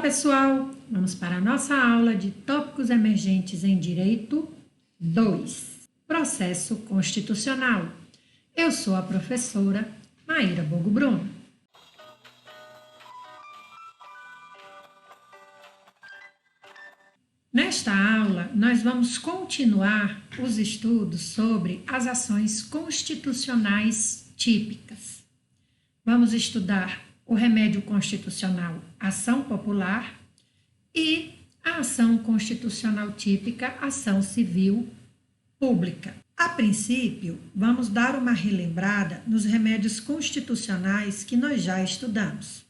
pessoal! Vamos para a nossa aula de tópicos emergentes em Direito 2, Processo Constitucional. Eu sou a professora Maíra Bogo Bruno. Nesta aula, nós vamos continuar os estudos sobre as ações constitucionais típicas. Vamos estudar o remédio constitucional ação popular e a ação constitucional típica ação civil pública. A princípio, vamos dar uma relembrada nos remédios constitucionais que nós já estudamos.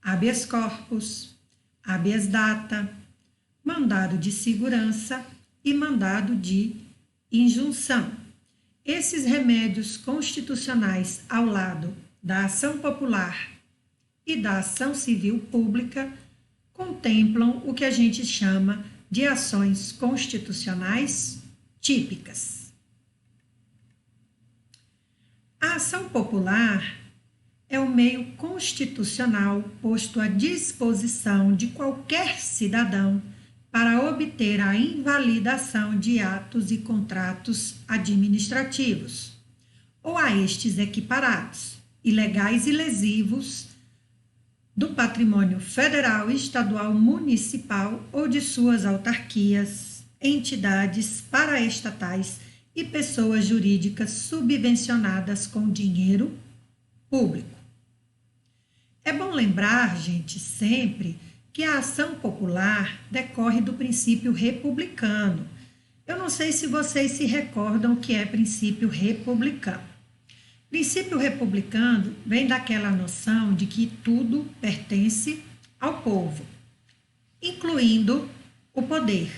Habeas corpus, habeas data, mandado de segurança e mandado de injunção. Esses remédios constitucionais ao lado da ação popular e da ação civil pública contemplam o que a gente chama de ações constitucionais típicas. A ação popular é o meio constitucional posto à disposição de qualquer cidadão para obter a invalidação de atos e contratos administrativos, ou a estes equiparados, ilegais e lesivos, do patrimônio federal, estadual, municipal ou de suas autarquias, entidades paraestatais e pessoas jurídicas subvencionadas com dinheiro público. É bom lembrar, gente, sempre que a ação popular decorre do princípio republicano. Eu não sei se vocês se recordam o que é princípio republicano. Princípio republicano vem daquela noção de que tudo pertence ao povo, incluindo o poder.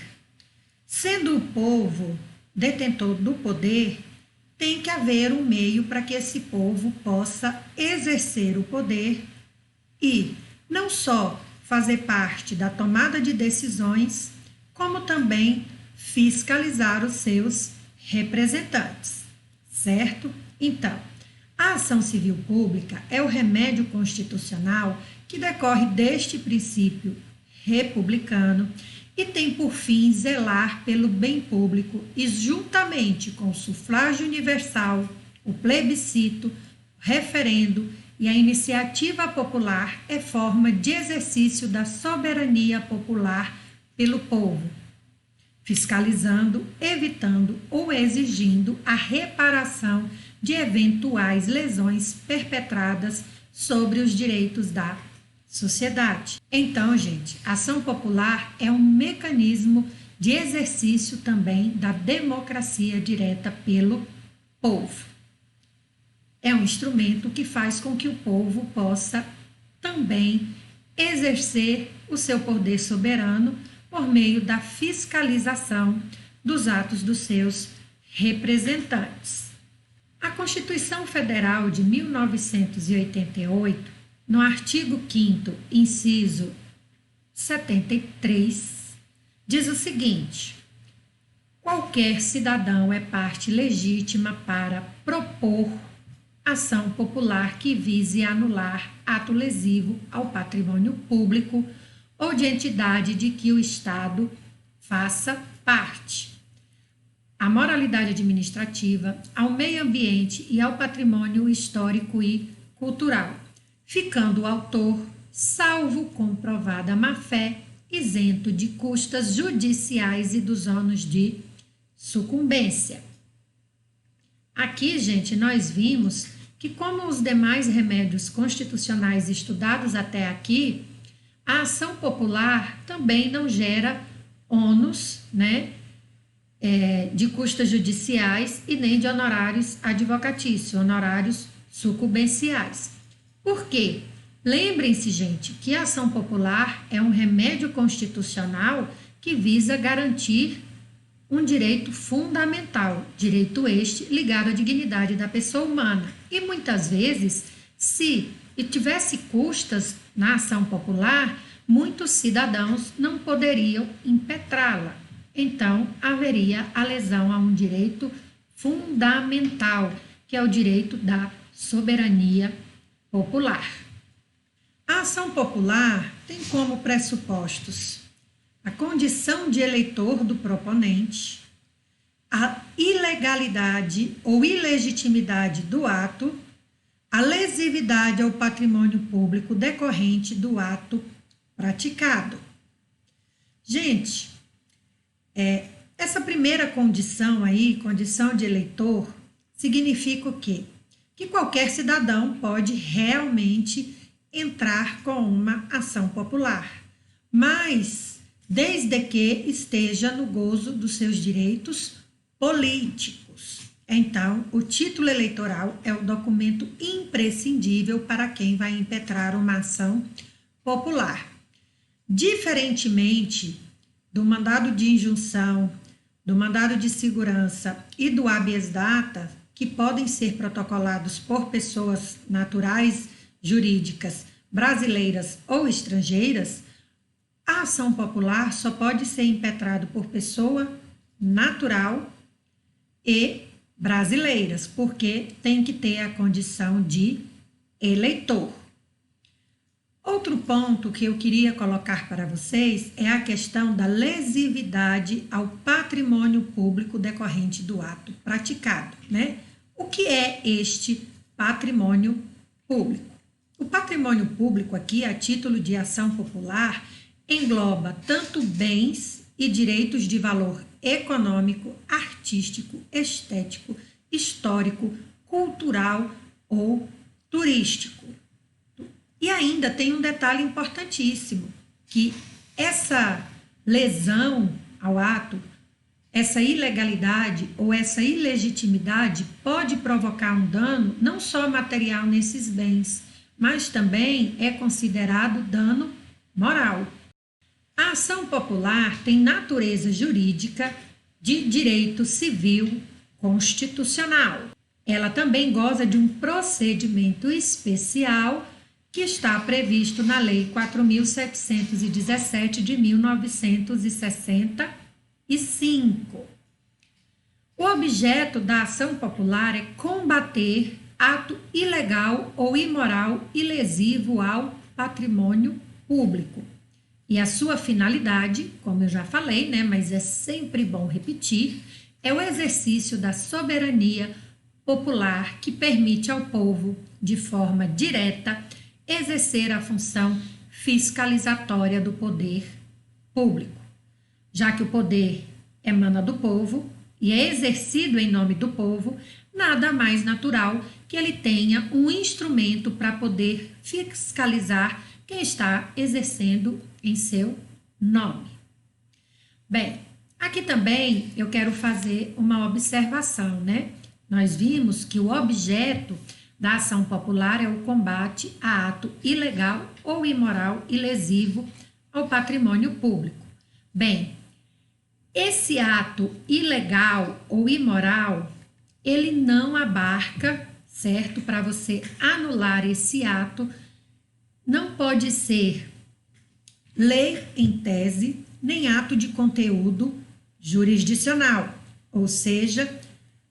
Sendo o povo detentor do poder, tem que haver um meio para que esse povo possa exercer o poder e não só fazer parte da tomada de decisões, como também fiscalizar os seus representantes, certo? Então, a ação civil pública é o remédio constitucional que decorre deste princípio republicano e tem por fim zelar pelo bem público e, juntamente com o sufrágio universal, o plebiscito, o referendo e a iniciativa popular, é forma de exercício da soberania popular pelo povo, fiscalizando, evitando ou exigindo a reparação de eventuais lesões perpetradas sobre os direitos da sociedade. Então, gente, a ação popular é um mecanismo de exercício também da democracia direta pelo povo. É um instrumento que faz com que o povo possa também exercer o seu poder soberano por meio da fiscalização dos atos dos seus representantes. A Constituição Federal de 1988, no artigo 5º, inciso 73, diz o seguinte: qualquer cidadão é parte legítima para propor ação popular que vise anular ato lesivo ao patrimônio público ou de entidade de que o Estado faça parte, à moralidade administrativa, ao meio ambiente e ao patrimônio histórico e cultural, ficando o autor, salvo comprovada má-fé, isento de custas judiciais e dos ônus de sucumbência. Aqui, gente, nós vimos que, como os demais remédios constitucionais estudados até aqui, a ação popular também não gera ônus, de custas judiciais e nem de honorários advocatícios, honorários sucumbenciais. Por quê? Lembrem-se, gente, que a ação popular é um remédio constitucional que visa garantir um direito fundamental, direito este ligado à dignidade da pessoa humana. E muitas vezes, se tivesse custas na ação popular, muitos cidadãos não poderiam impetrá-la. Então, haveria a lesão a um direito fundamental, que é o direito da soberania popular. A ação popular tem como pressupostos a condição de eleitor do proponente, a ilegalidade ou ilegitimidade do ato, a lesividade ao patrimônio público decorrente do ato praticado. Gente, essa primeira condição aí, condição de eleitor, significa o quê? Que qualquer cidadão pode realmente entrar com uma ação popular, mas desde que esteja no gozo dos seus direitos políticos. Então, o título eleitoral é o documento imprescindível para quem vai impetrar uma ação popular. Diferentemente do mandado de injunção, do mandado de segurança e do habeas data, que podem ser protocolados por pessoas naturais, jurídicas, brasileiras ou estrangeiras, a ação popular só pode ser impetrada por pessoa natural e brasileiras, porque tem que ter a condição de eleitor. Outro ponto que eu queria colocar para vocês é a questão da lesividade ao patrimônio público decorrente do ato praticado, né? O que é este patrimônio público? O patrimônio público aqui, a título de ação popular, engloba tanto bens e direitos de valor econômico, artístico, estético, histórico, cultural ou turístico. E ainda tem um detalhe importantíssimo, que essa lesão ao ato, essa ilegalidade ou essa ilegitimidade pode provocar um dano não só material nesses bens, mas também é considerado dano moral. A ação popular tem natureza jurídica de direito civil constitucional. Ela também goza de um procedimento especial que está previsto na Lei 4.717 de 1965. O objeto da ação popular é combater ato ilegal ou imoral e lesivo ao patrimônio público. E a sua finalidade, como eu já falei, né, mas é sempre bom repetir, é o exercício da soberania popular que permite ao povo, de forma direta, exercer a função fiscalizatória do poder público. Já que o poder emana do povo e é exercido em nome do povo, nada mais natural que ele tenha um instrumento para poder fiscalizar quem está exercendo em seu nome. Bem, aqui também eu quero fazer uma observação, né? Nós vimos que o objeto da ação popular é o combate a ato ilegal ou imoral e lesivo ao patrimônio público. Bem, esse ato ilegal ou imoral, ele não abarca, certo? Para você anular esse ato, não pode ser lei em tese, nem ato de conteúdo jurisdicional, ou seja,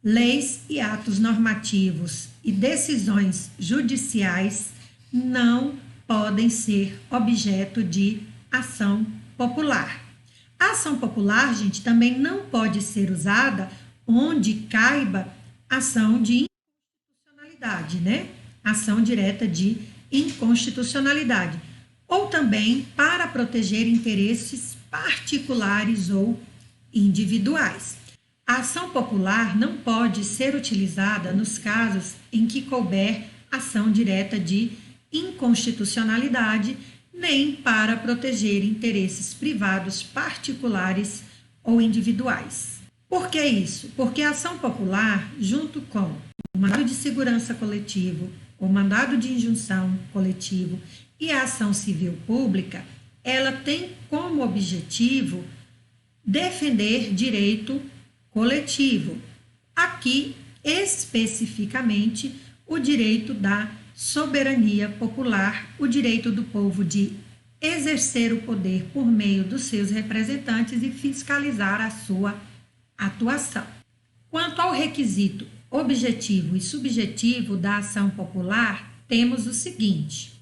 leis e atos normativos e decisões judiciais não podem ser objeto de ação popular. A ação popular, gente, também não pode ser usada onde caiba ação de inconstitucionalidade, né? Ação direta de inconstitucionalidade. Ou também para proteger interesses particulares ou individuais. A ação popular não pode ser utilizada nos casos em que couber ação direta de inconstitucionalidade, nem para proteger interesses privados particulares ou individuais. Por que isso? Porque a ação popular, junto com o mandado de segurança coletivo, o mandado de injunção coletivo e a ação civil pública, ela tem como objetivo defender direito coletivo. Aqui, especificamente, o direito da soberania popular, o direito do povo de exercer o poder por meio dos seus representantes e fiscalizar a sua atuação. Quanto ao requisito objetivo e subjetivo da ação popular, temos o seguinte: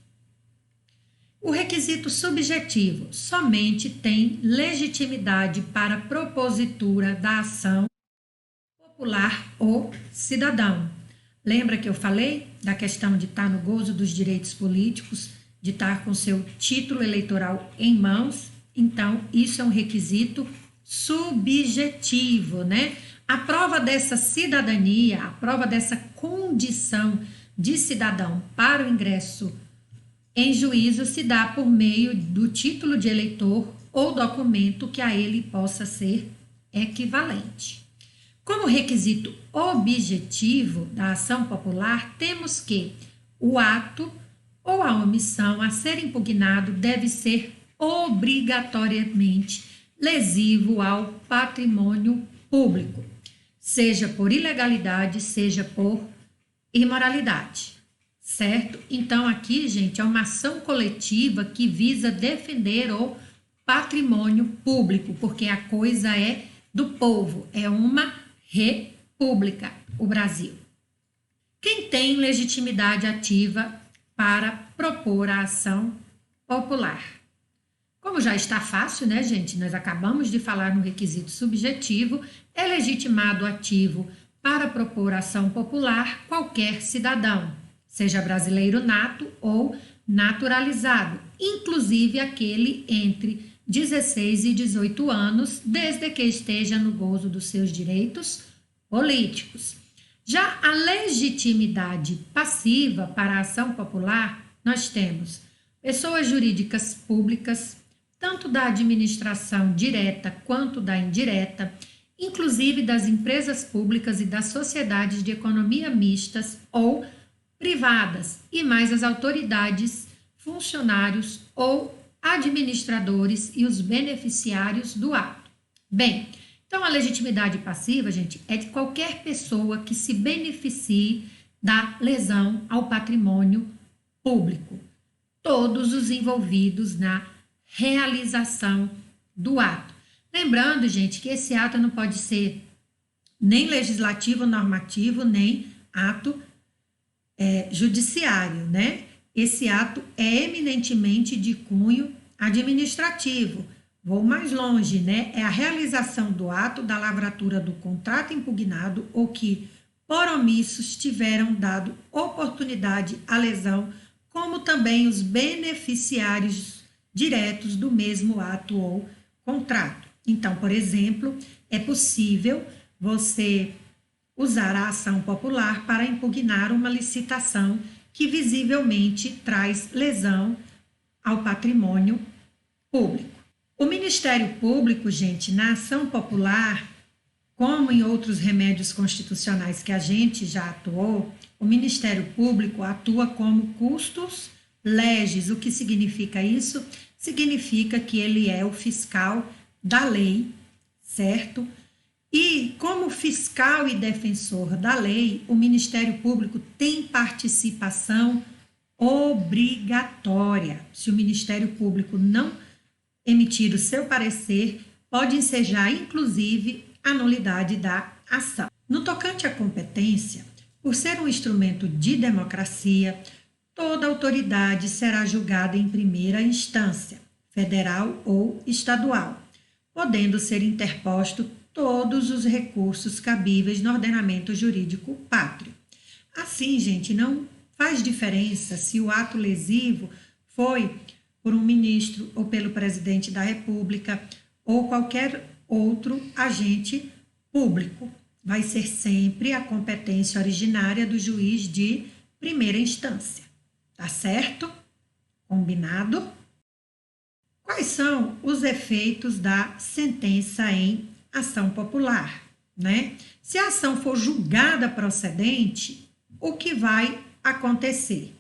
O requisito subjetivo somente tem legitimidade para propositura da ação popular ou cidadão. Lembra que eu falei da questão de estar no gozo dos direitos políticos, de estar com seu título eleitoral em mãos? Então, isso é um requisito subjetivo, né? A prova dessa cidadania, a prova dessa condição de cidadão para o ingresso em juízo se dá por meio do título de eleitor ou documento que a ele possa ser equivalente. Como requisito objetivo da ação popular, temos que o ato ou a omissão a ser impugnado deve ser obrigatoriamente lesivo ao patrimônio público, seja por ilegalidade, seja por imoralidade, certo? Então, aqui, gente, é uma ação coletiva que visa defender o patrimônio público, porque a coisa é do povo, é uma república, o Brasil. Quem tem legitimidade ativa para propor a ação popular? Como já está fácil, né, gente? Nós acabamos de falar no requisito subjetivo, é legitimado ativo para propor ação popular qualquer cidadão, seja brasileiro nato ou naturalizado, inclusive aquele entre 16 e 18 anos, desde que esteja no gozo dos seus direitos políticos. Já a legitimidade passiva para a ação popular, nós temos pessoas jurídicas públicas, tanto da administração direta quanto da indireta, inclusive das empresas públicas e das sociedades de economia mistas ou privadas, e mais as autoridades, funcionários ou administradores e os beneficiários do ato. Bem, então a legitimidade passiva, gente, é de qualquer pessoa que se beneficie da lesão ao patrimônio público. Todos os envolvidos na realização do ato. Lembrando, gente, que esse ato não pode ser nem legislativo, normativo, nem ato judiciário, né? Esse ato é eminentemente de cunho administrativo. Vou mais longe, né? É a realização do ato da lavratura do contrato impugnado ou que, por omissos, tiveram dado oportunidade à lesão, como também os beneficiários diretos do mesmo ato ou contrato. Então, por exemplo, é possível você usar a ação popular para impugnar uma licitação que visivelmente traz lesão ao patrimônio público. O Ministério Público, gente, na ação popular, como em outros remédios constitucionais que a gente já atuou, o Ministério Público atua como custos legis. O que significa isso? Significa que ele é o fiscal da lei, certo? E como fiscal e defensor da lei, o Ministério Público tem participação obrigatória. Se o Ministério Público não emitir o seu parecer, pode ensejar, inclusive, a nulidade da ação. No tocante à competência, por ser um instrumento de democracia, toda autoridade será julgada em primeira instância, federal ou estadual, podendo ser interposto todos os recursos cabíveis no ordenamento jurídico pátrio. Assim, gente, não faz diferença se o ato lesivo foi por um ministro ou pelo presidente da República ou qualquer outro agente público. Vai ser sempre a competência originária do juiz de primeira instância. Tá certo? Combinado? Quais são os efeitos da sentença em ação popular, né? Se a ação for julgada procedente, o que vai acontecer?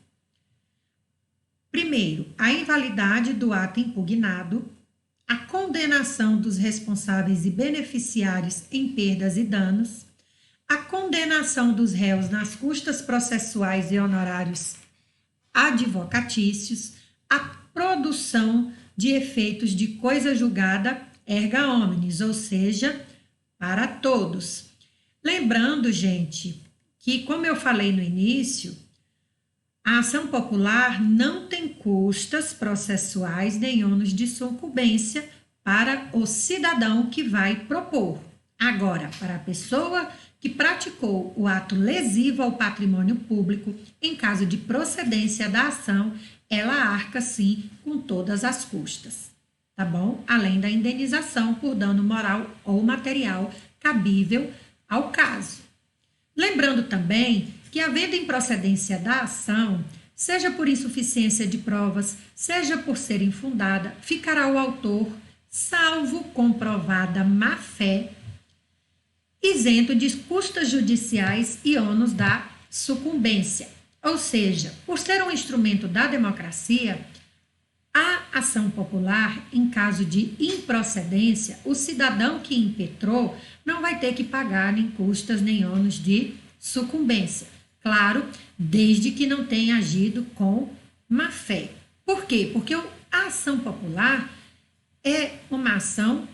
Primeiro, a invalidade do ato impugnado, a condenação dos responsáveis e beneficiários em perdas e danos, a condenação dos réus nas custas processuais e honorários advocatícios, a produção de efeitos de coisa julgada erga omnes, ou seja, para todos. Lembrando, gente, que como eu falei no início, A ação popular não tem custas processuais nem ônus de sucumbência para o cidadão que vai propor. Agora, para a pessoa que praticou o ato lesivo ao patrimônio público, em caso de procedência da ação, ela arca sim com todas as custas, tá bom? Além da indenização por dano moral ou material cabível ao caso. Lembrando também que, havendo improcedência da ação, seja por insuficiência de provas, seja por ser infundada, ficará o autor, salvo comprovada má-fé, isento de custas judiciais e ônus da sucumbência. Ou seja, por ser um instrumento da democracia, a ação popular, em caso de improcedência, o cidadão que impetrou não vai ter que pagar nem custas nem ônus de sucumbência. Claro, desde que não tenha agido com má-fé. Por quê? Porque a ação popular é uma ação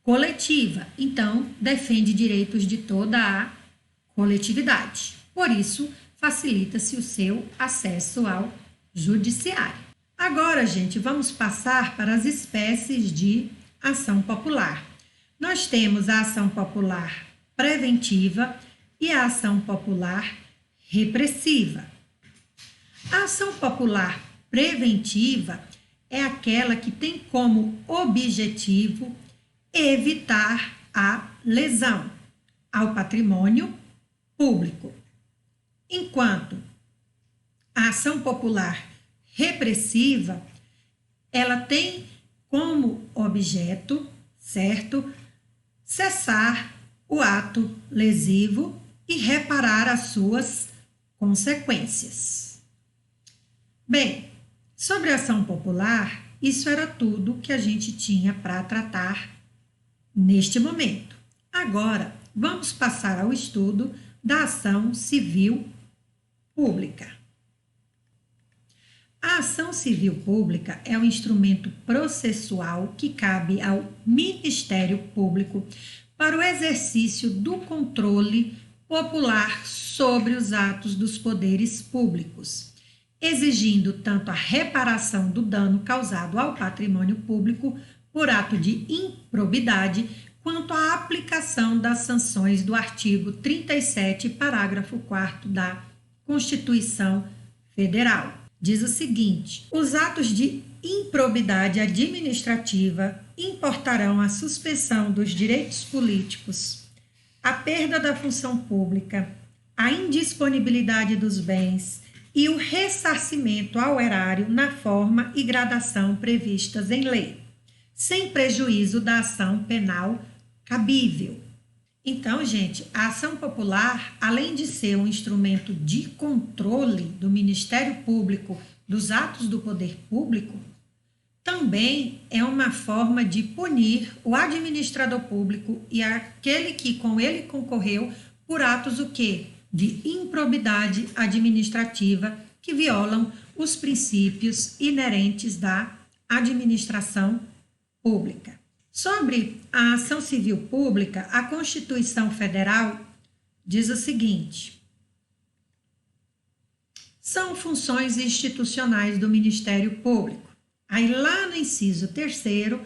coletiva, então defende direitos de toda a coletividade. Por isso, facilita-se o seu acesso ao judiciário. Agora, gente, vamos passar para as espécies de ação popular. Nós temos a ação popular preventiva e a ação popular repressiva. A ação popular preventiva é aquela que tem como objetivo evitar a lesão ao patrimônio público, enquanto a ação popular repressiva, ela tem como objeto, certo, cessar o ato lesivo e reparar as suas consequências. Bem, sobre a ação popular, isso era tudo que a gente tinha para tratar neste momento. Agora, vamos passar ao estudo da ação civil pública. A ação civil pública é um instrumento processual que cabe ao Ministério Público para o exercício do controle popular sobre os atos dos poderes públicos, exigindo tanto a reparação do dano causado ao patrimônio público por ato de improbidade, quanto a aplicação das sanções do artigo 37, parágrafo 4º da Constituição Federal. Diz o seguinte: os atos de improbidade administrativa importarão a suspensão dos direitos políticos, a perda da função pública, a indisponibilidade dos bens e o ressarcimento ao erário na forma e gradação previstas em lei, sem prejuízo da ação penal cabível. Então, gente, a ação popular, além de ser um instrumento de controle do Ministério Público dos atos do poder público, também é uma forma de punir o administrador público e aquele que com ele concorreu por atos o quê? De improbidade administrativa que violam os princípios inerentes da administração pública. Sobre a ação civil pública, a Constituição Federal diz o seguinte: são funções institucionais do Ministério Público. Aí lá no inciso 3º,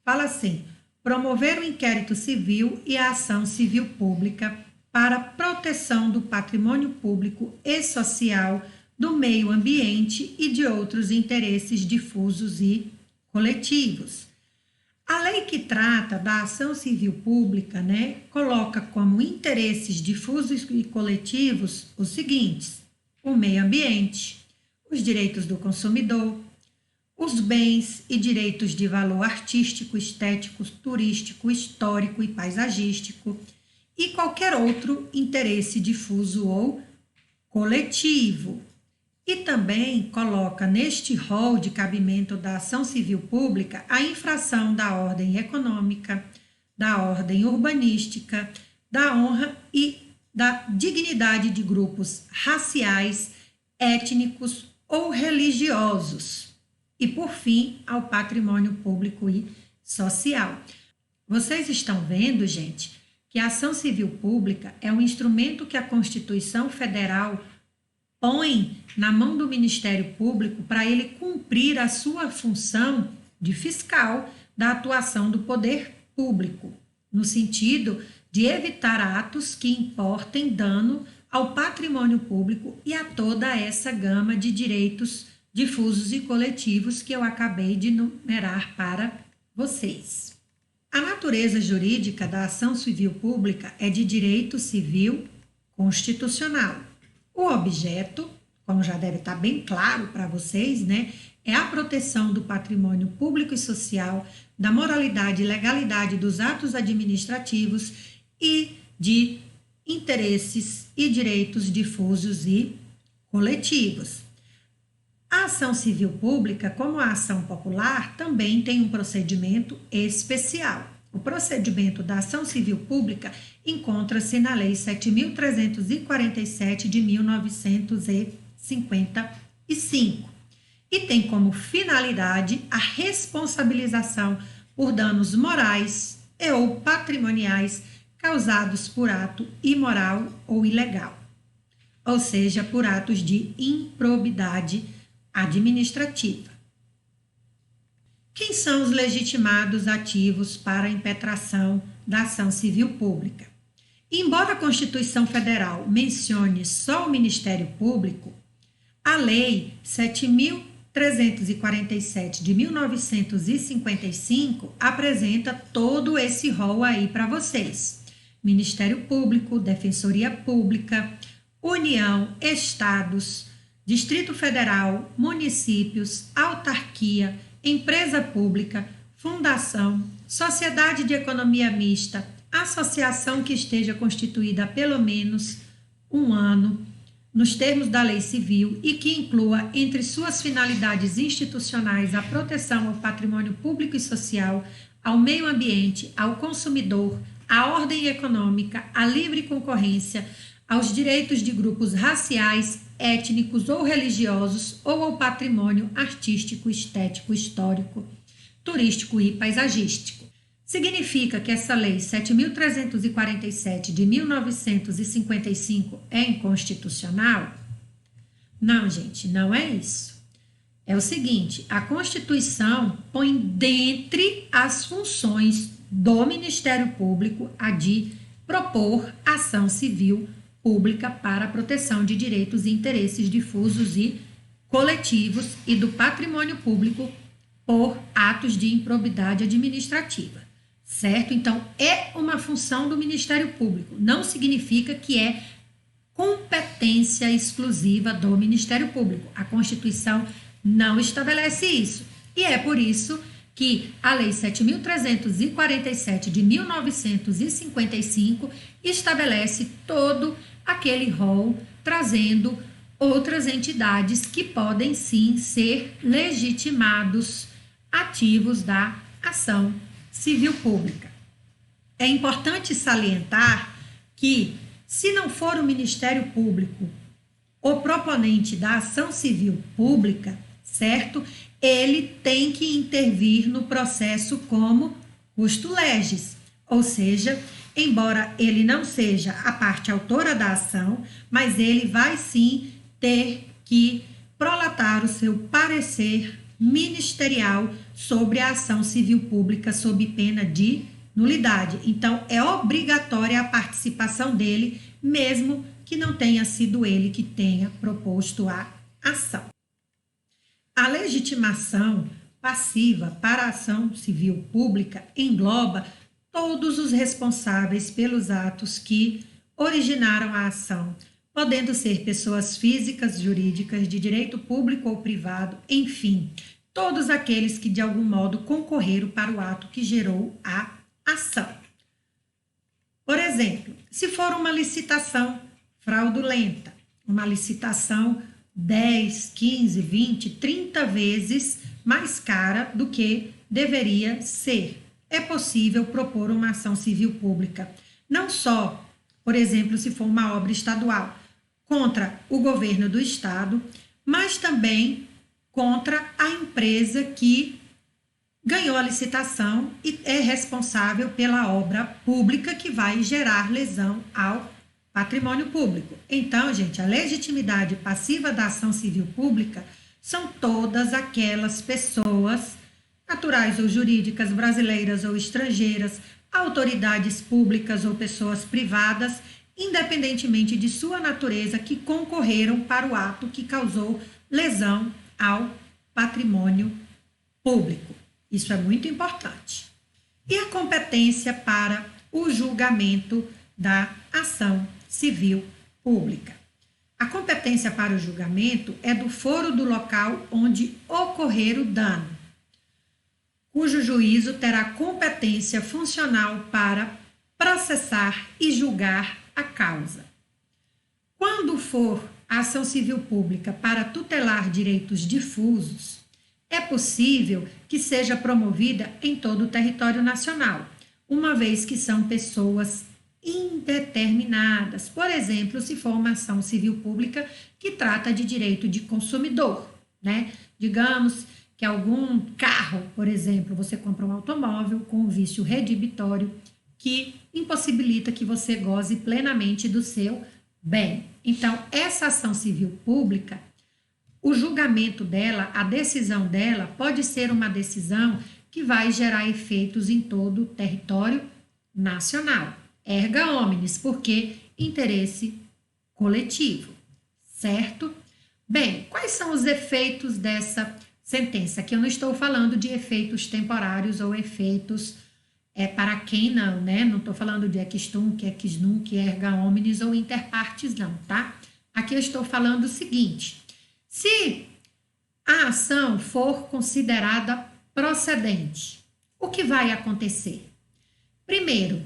fala assim: promover o inquérito civil e a ação civil pública para proteção do patrimônio público e social, do meio ambiente e de outros interesses difusos e coletivos. A lei que trata da ação civil pública, coloca como interesses difusos e coletivos os seguintes: o meio ambiente, os direitos do consumidor, os bens e direitos de valor artístico, estético, turístico, histórico e paisagístico, e qualquer outro interesse difuso ou coletivo. E também coloca neste rol de cabimento da ação civil pública a infração da ordem econômica, da ordem urbanística, da honra e da dignidade de grupos raciais, étnicos ou religiosos. E, por fim, ao patrimônio público e social. Vocês estão vendo, gente, que a ação civil pública é um instrumento que a Constituição Federal põe na mão do Ministério Público para ele cumprir a sua função de fiscal da atuação do poder público, no sentido de evitar atos que importem dano ao patrimônio público e a toda essa gama de direitos difusos e coletivos que eu acabei de enumerar para vocês. A natureza jurídica da ação civil pública é de direito civil constitucional. O objeto, como já deve estar bem claro para vocês, né, é a proteção do patrimônio público e social, da moralidade e legalidade dos atos administrativos e de interesses e direitos difusos e coletivos. A ação civil pública, como a ação popular, também tem um procedimento especial. O procedimento da ação civil pública encontra-se na Lei 7.347 de 1955 e tem como finalidade a responsabilização por danos morais e ou patrimoniais causados por ato imoral ou ilegal, ou seja, por atos de improbidade administrativa. Quem são os legitimados ativos para a impetração da ação civil pública? Embora a Constituição Federal mencione só o Ministério Público, a Lei 7.347 de 1955 apresenta todo esse rol aí para vocês. Ministério Público, Defensoria Pública, União, Estados, Distrito Federal, municípios, autarquia, empresa pública, fundação, sociedade de economia mista, associação que esteja constituída há pelo menos um ano, nos termos da lei civil e que inclua entre suas finalidades institucionais a proteção ao patrimônio público e social, ao meio ambiente, ao consumidor, à ordem econômica, à livre concorrência, aos direitos de grupos raciais, étnicos ou religiosos ou ao patrimônio artístico, estético, histórico, turístico e paisagístico. Significa que essa lei 7.347 de 1955 é inconstitucional? Não, gente, não é isso. É o seguinte, a Constituição põe dentre as funções do Ministério Público a de propor ação civil pública para a proteção de direitos e interesses difusos e coletivos e do patrimônio público por atos de improbidade administrativa, certo? Então, é uma função do Ministério Público, não significa que é competência exclusiva do Ministério Público. A Constituição não estabelece isso, e é por isso que a Lei 7.347 de 1955 estabelece todo aquele rol, trazendo outras entidades que podem sim ser legitimados ativos da ação civil pública. É importante salientar que, se não for o Ministério Público o proponente da ação civil pública, certo? Ele tem que intervir no processo como custo legis, ou seja, embora ele não seja a parte autora da ação, mas ele vai sim ter que prolatar o seu parecer ministerial sobre a ação civil pública sob pena de nulidade. Então, é obrigatória a participação dele, mesmo que não tenha sido ele que tenha proposto a ação. A legitimação passiva para a ação civil pública engloba todos os responsáveis pelos atos que originaram a ação, podendo ser pessoas físicas, jurídicas, de direito público ou privado, enfim, todos aqueles que de algum modo concorreram para o ato que gerou a ação. Por exemplo, se for uma licitação fraudulenta, uma licitação 10, 15, 20, 30 vezes mais cara do que deveria ser, é possível propor uma ação civil pública, não só, por exemplo, se for uma obra estadual, contra o governo do estado, mas também contra a empresa que ganhou a licitação e é responsável pela obra pública que vai gerar lesão ao patrimônio público. Então, gente, a legitimidade passiva da ação civil pública são todas aquelas pessoas, naturais ou jurídicas, brasileiras ou estrangeiras, autoridades públicas ou pessoas privadas, independentemente de sua natureza, que concorreram para o ato que causou lesão ao patrimônio público. Isso é muito importante. E a competência para o julgamento da ação civil pública. A competência para o julgamento é do foro do local onde ocorrer o dano, cujo juízo terá competência funcional para processar e julgar a causa. Quando for a ação civil pública para tutelar direitos difusos, é possível que seja promovida em todo o território nacional, uma vez que são pessoas indeterminadas. Por exemplo, se for uma ação civil pública que trata de direito de consumidor, né? Digamos que algum carro, por exemplo, você compra um automóvel com um vício redibitório que impossibilita que você goze plenamente do seu bem. Então, essa ação civil pública, o julgamento dela, a decisão dela, pode ser uma decisão que vai gerar efeitos em todo o território nacional. Erga omnes, porque interesse coletivo, certo? Bem, quais são os efeitos dessa sentença? Aqui eu não estou falando de efeitos temporários ou efeitos para quem não, né? Não estou falando de ex tunc, ex nunc, erga omnes ou inter partes, não, tá? Aqui eu estou falando o seguinte: se a ação for considerada procedente, o que vai acontecer? Primeiro,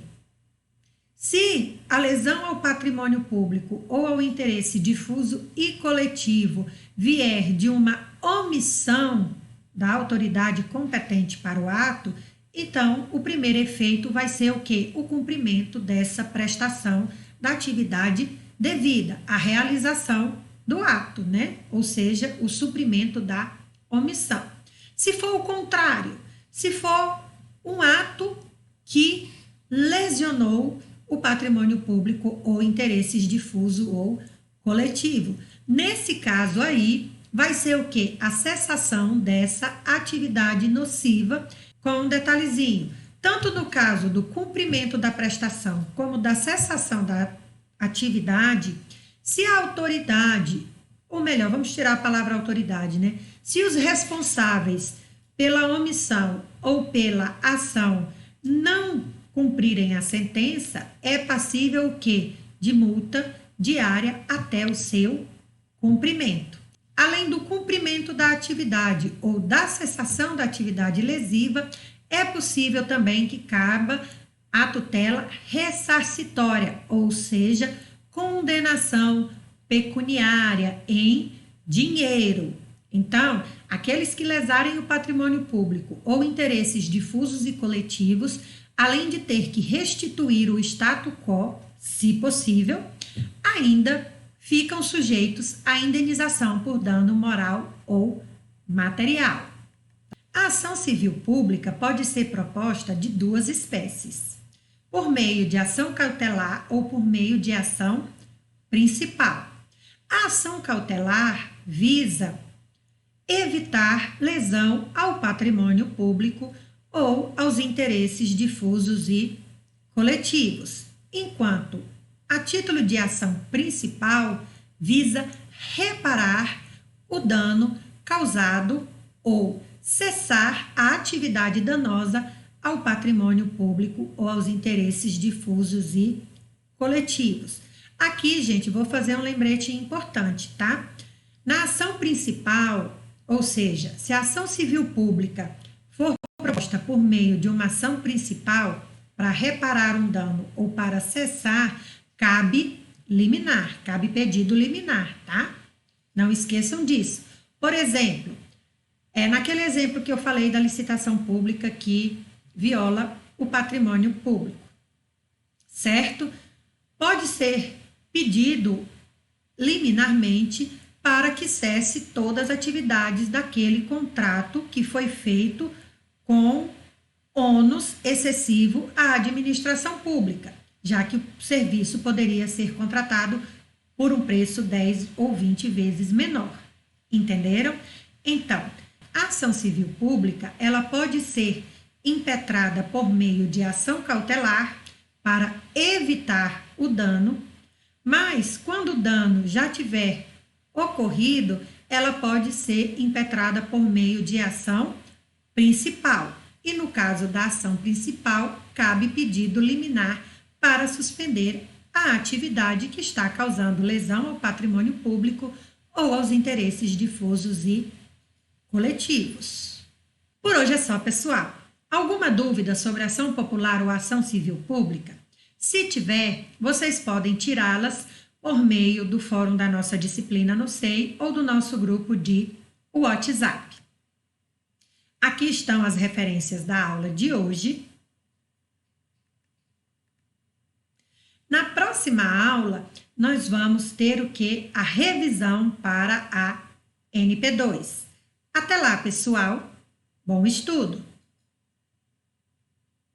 se a lesão ao patrimônio público ou ao interesse difuso e coletivo vier de uma omissão da autoridade competente para o ato, então o primeiro efeito vai ser o quê? O cumprimento dessa prestação da atividade devida, a realização do ato, né? Ou seja, o suprimento da omissão. Se for o contrário, se for um ato que lesionou o patrimônio público ou interesses difuso ou coletivo. Nesse caso aí, vai ser o quê? A cessação dessa atividade nociva, com um detalhezinho. Tanto no caso do cumprimento da prestação como da cessação da atividade, se a autoridade, ou melhor, vamos tirar a palavra autoridade, né? Se os responsáveis pela omissão ou pela ação não cumprirem a sentença, é passível o quê? De multa diária até o seu cumprimento. Além do cumprimento da atividade ou da cessação da atividade lesiva, é possível também que caba a tutela ressarcitória, ou seja, condenação pecuniária em dinheiro. Então, aqueles que lesarem o patrimônio público ou interesses difusos e coletivos, além de ter que restituir o status quo, se possível, ainda ficam sujeitos à indenização por dano moral ou material. A ação civil pública pode ser proposta de duas espécies: por meio de ação cautelar ou por meio de ação principal. A ação cautelar visa evitar lesão ao patrimônio público ou aos interesses difusos e coletivos, enquanto a título de ação principal visa reparar o dano causado ou cessar a atividade danosa ao patrimônio público ou aos interesses difusos e coletivos. Aqui, gente, vou fazer um lembrete importante, tá? Na ação principal, ou seja, se a ação civil pública for proposta por meio de uma ação principal para reparar um dano ou para cessar, cabe liminar, cabe pedido liminar, tá? Não esqueçam disso. Por exemplo, naquele exemplo que eu falei da licitação pública que viola o patrimônio público, certo? Pode ser pedido liminarmente para que cesse todas as atividades daquele contrato que foi feito com ônus excessivo à administração pública. já que o serviço poderia ser contratado por um preço 10 ou 20 vezes menor. Entenderam? Então, a ação civil pública, ela pode ser impetrada por meio de ação cautelar para evitar o dano, mas quando o dano já tiver ocorrido, ela pode ser impetrada por meio de ação principal. E no caso da ação principal, cabe pedido liminar para suspender a atividade que está causando lesão ao patrimônio público ou aos interesses difusos e coletivos. Por hoje é só, pessoal. Alguma dúvida sobre ação popular ou ação civil pública? Se tiver, vocês podem tirá-las por meio do fórum da nossa disciplina no SEI ou do nosso grupo de WhatsApp. Aqui estão as referências da aula de hoje. Na próxima aula, nós vamos ter o quê? A revisão para a NP2. Até lá, pessoal. Bom estudo!